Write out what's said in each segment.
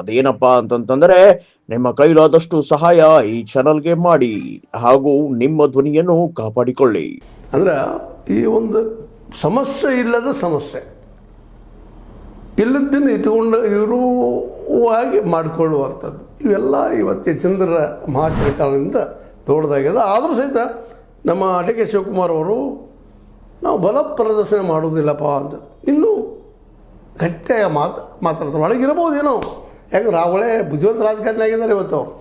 ಅದೇನಪ್ಪಾ ಅಂತಂತಂದ್ರೆ ನಿಮ್ಮ ಕೈಲಾದಷ್ಟು ಸಹಾಯ ಈ ಚಾನಲ್ಗೆ ಮಾಡಿ ಹಾಗೂ ನಿಮ್ಮ ಧ್ವನಿಯನ್ನು ಕಾಪಾಡಿಕೊಳ್ಳಿ. ಅಂದ್ರೆ ಈ ಒಂದು ಸಮಸ್ಯೆ ಇಲ್ಲದ ಸಮಸ್ಯೆ ಇಲ್ಲದನ್ನು ಇಟ್ಕೊಂಡು ಇವರು ಆಗಿ ಮಾಡಿಕೊಳ್ಳುವಂಥದ್ದು ಇವೆಲ್ಲ ಇವತ್ತು ಚಂದ್ರ ಮಹಾಶಯ ಕಾರಣದಿಂದ ದೊಡ್ಡದಾಗಿದೆ. ಆದರೂ ಸಹಿತ ನಮ್ಮ ಡಿ ಕೆ ಶಿವಕುಮಾರ್ ಅವರು ನಾವು ಬಲ ಪ್ರದರ್ಶನ ಮಾಡೋದಿಲ್ಲಪ್ಪ ಅಂತ ಇನ್ನೂ ಗಟ್ಟಿಯಾಗಿ ಮಾತಾಡ್ತಾರೆ. ಒಳಗಿರ್ಬೋದೇನೋ, ಯಾಕಂದ್ರೆ ಒಳ್ಳೆ ಬುದ್ಧಿವಂತ ರಾಜಕಾರಣಿ ಆಗಿದ್ದಾರೆ ಇವತ್ತು ಅವರು.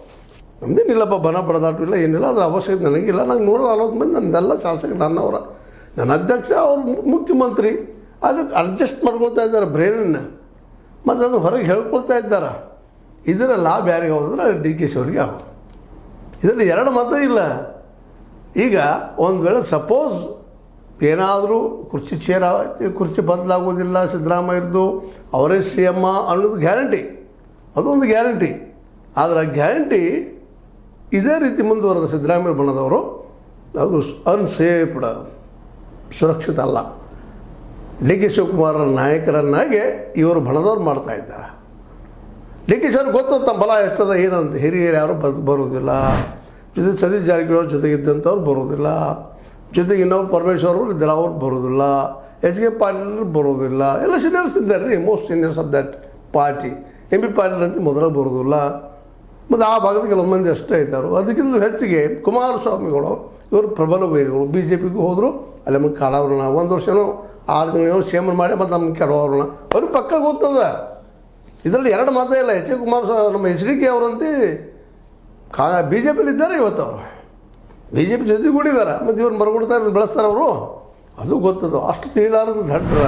ನಮ್ಮದೇನಿಲ್ಲಪ್ಪ ಬನ ಬಡದಾಟ ಇಲ್ಲ ಏನಿಲ್ಲ, ಅದ್ರ ಅವಶ್ಯಕತೆ ನನಗಿಲ್ಲ. ನಂಗೆ 140 ಮಂದಿ ನನ್ನದೆಲ್ಲ ಶಾಸಕರು ನನ್ನವರ, ನನ್ನ ಅಧ್ಯಕ್ಷ ಅವರು ಮುಖ್ಯಮಂತ್ರಿ, ಅದಕ್ಕೆ ಅಡ್ಜಸ್ಟ್ ಮಾಡ್ಕೊಳ್ತಾ ಇದ್ದಾರೆ ಬ್ರೈನನ್ನು, ಮತ್ತು ಅದನ್ನು ಹೊರಗೆ ಹೇಳ್ಕೊಳ್ತಾ ಇದ್ದಾರೆ. ಇದರ ಲಾಭ ಯಾರಿಗೆ ಆಗೋದಂದ್ರೆ ಡಿ ಕೆ ಶಿ ಅವ್ರಿಗೆ ಆಗೋದು. ಇದರಲ್ಲಿ ಎರಡು ಮಾತು ಇಲ್ಲ. ಈಗ ಒಂದು ವೇಳೆ ಸಪೋಸ್ ಏನಾದರೂ ಕುರ್ಚಿ ಬದಲಾಗೋದಿಲ್ಲ, ಸಿದ್ದರಾಮಯ್ಯರದು ಅವರೇ ಸಿ ಎಮ್ ಅನ್ನೋದು ಗ್ಯಾರಂಟಿ, ಅದೊಂದು ಗ್ಯಾರಂಟಿ. ಆದರೆ ಆ ಗ್ಯಾರಂಟಿ ಇದೇ ರೀತಿ ಮುಂದುವರೆದ ಸಿದ್ದರಾಮಯ್ಯ ಬಣದವರು ಅದು ಅನ್ಸೇಫ್ಡ್, ಸುರಕ್ಷಿತ ಅಲ್ಲ. ಡಿ ಕೆ ಶಿವಕುಮಾರರ ನಾಯಕರನ್ನಾಗೆ ಇವರು ಬಣದವ್ರು ಮಾಡ್ತಾ ಇದ್ದಾರೆ. ಡಿ ಕೆ ಶಿವರ್ ಗೊತ್ತಂತ ಬಲ ಎಷ್ಟದ ಏನಂತ, ಹಿರಿಯರು ಯಾರು ಬರೋದಿಲ್ಲ, ಜೊತೆ ಸತೀಶ್ ಜಾರಕಿಹೊಳಿ ಜೊತೆಗಿದ್ದಂಥವ್ರು ಬರೋದಿಲ್ಲ, ಜೊತೆಗೆ ಇನ್ನೊಬ್ಬ ಪರಮೇಶ್ವರ್ ಅವರು ಇದ್ದಾರೆ ಅವ್ರು ಬರೋದಿಲ್ಲ, ಎಚ್ ಕೆ ಪಾಟೀಲ್ ಬರೋದಿಲ್ಲ, ಎಲ್ಲ ಸೀನಿಯರ್ಸ್ ಇದ್ದಾರೆ ರೀ, most seniors of that party. M B Patil ಅಂತ ಮೊದಲು ಬರೋದಿಲ್ಲ, ಮತ್ತು ಆ ಭಾಗದ ಕೆಲವು ಮಂದಿ ಅಷ್ಟೇ ಇದ್ದಾರೆ. ಅದಕ್ಕಿಂತ ಹೆಚ್ಚಿಗೆ ಕುಮಾರಸ್ವಾಮಿಗಳು ಇವರು ಪ್ರಬಲ ವೈರಿಗಳು. ಬಿ ಜೆ ಪಿಗೂ ಹೋದರು, ಅಲ್ಲಿ ನಮಗೆ ಕಾಡವ್ರಣ 1 ವರ್ಷನೋ 6 ತಿಂಗಳೇನೋ ಸೇಮನ್ ಮಾಡಿ ಮತ್ತು ನಮ್ಗೆ ಕೆಡವ್ರಣ ಅವ್ರಿಗೆ ಪಕ್ಕ ಗೊತ್ತದ. ಇದರಲ್ಲಿ ಎರಡು ಮಾತೇ ಇಲ್ಲ. ಎಚ್ ಕೆ ಕುಮಾರಸ್ವಾಮಿ ನಮ್ಮ ಎಚ್ ಡಿ ಕೆ ಅವರಂತೆ ಬಿ ಜೆ ಪಿಲಿ ಇದ್ದಾರೆ ಇವತ್ತು. ಅವರು ಬಿ ಜೆ ಪಿ ಜೊತೆಗೂಡಿದ್ದಾರೆ, ಮತ್ತು ಇವ್ರನ್ನ ಬರ್ಕೊಡ್ತಾರೆ, ಬೆಳೆಸ್ತಾರೆ ಅವರು, ಅದು ಗೊತ್ತದು. ಅಷ್ಟು ತಿಳಿಲಾರದ ದಡ್ಡ